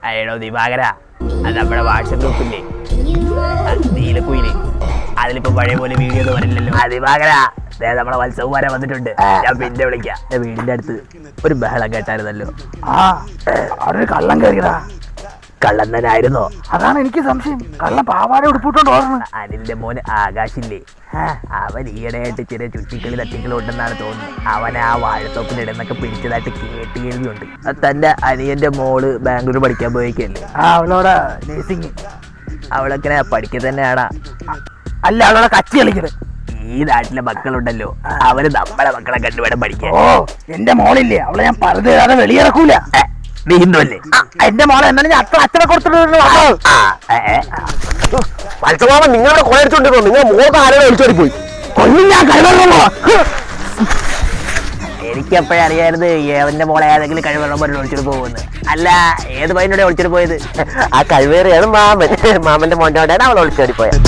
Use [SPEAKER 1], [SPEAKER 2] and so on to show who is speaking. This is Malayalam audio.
[SPEAKER 1] അയ്യോ ദിവാകര, അത് നമ്മുടെ വാട്സപ്പ് ഗ്രൂപ്പില്ലേ നീലക്കുയില്, അതിലിപ്പോ പഴയ പോലെ വീഡിയോ ഒന്നും വരില്ലല്ലോ. ദിവാകര, നമ്മളെ വത്സവന്മാരെ വന്നിട്ടുണ്ട്, ഞാൻ പിന്നെ വിളിക്കാം. വീടിന്റെ അടുത്ത് ഒരു ബഹളം കേട്ടായിരുന്നല്ലോ.
[SPEAKER 2] അവിടെ കള്ളം കയറിയടാ.
[SPEAKER 1] കള്ളൻ തന്നെ ആയിരുന്നോ?
[SPEAKER 2] അതാണ് എനിക്ക് സംശയം. കള്ളം പാവാടെ ഉടുപ്പിട്ടോണ്ട് ഓർമ്മ.
[SPEAKER 1] അനിലിന്റെ മോന് ആകാശില്ലേ, അവൻ ഈയിടെയായിട്ട് ചെറിയ ചുറ്റിക്കളി തട്ടിക്കളും ഉണ്ടെന്നാണ് തോന്നുന്നത്. അവൻ ആ വാഴത്തോപ്പിനിടന്നൊക്കെ പിടിച്ചതായിട്ട് കേൾവിയുണ്ട്. തന്റെ അനിയന്റെ മോള് ബാംഗ്ലൂർ പഠിക്കാൻ പോയേക്കല്ലേ?
[SPEAKER 2] അവളോടെ നേഴ്സിംഗ്.
[SPEAKER 1] അവളൊക്കെ പഠിക്കുക തന്നെയാണാ?
[SPEAKER 2] അല്ല, അവളോടെ കച്ചി കളിക്കത്.
[SPEAKER 1] ഈ നാട്ടിലെ മക്കളുണ്ടല്ലോ, അവര് നമ്മളെ മക്കളെ കണ്ടുവേണം പഠിക്കാൻ.
[SPEAKER 2] ഓ, എന്റെ മോളില്ലേ, അവളെ ഞാൻ പറഞ്ഞു തരാതെ വെളിയിറക്കൂല.
[SPEAKER 1] നീ ഹിന്ദുവല്ലേ?
[SPEAKER 2] എന്റെ മോളെ എന്നാലും ഞാൻ അച്ഛനെ കൊടുത്തിട്ട്
[SPEAKER 3] മത്സവമാമൻ നിങ്ങളുടെ കൊളയടിച്ചോണ്ടിരുന്നു. നിങ്ങൾ മോൾക്ക് ആരോടെ ഒളിച്ചോടി പോയി.
[SPEAKER 2] കൊല്ലും ഞാൻ കഴിവുള്ളൂ.
[SPEAKER 1] എനിക്കെപ്പോഴും അറിയായിരുന്നു അവന്റെ മോളെ ഏതെങ്കിലും കഴിവുള്ള പോലെ ഒളിച്ചിട്ട് പോകുന്നു. അല്ല, ഏത് പയ്യനോടെ ഒളിച്ചിട്ട് പോയത്?
[SPEAKER 3] ആ കഴിവേറിയാണ് മാമൻ. മാമന്റെ മോൻ്റെ അവൾ ഒളിച്ചോടി പോയത്.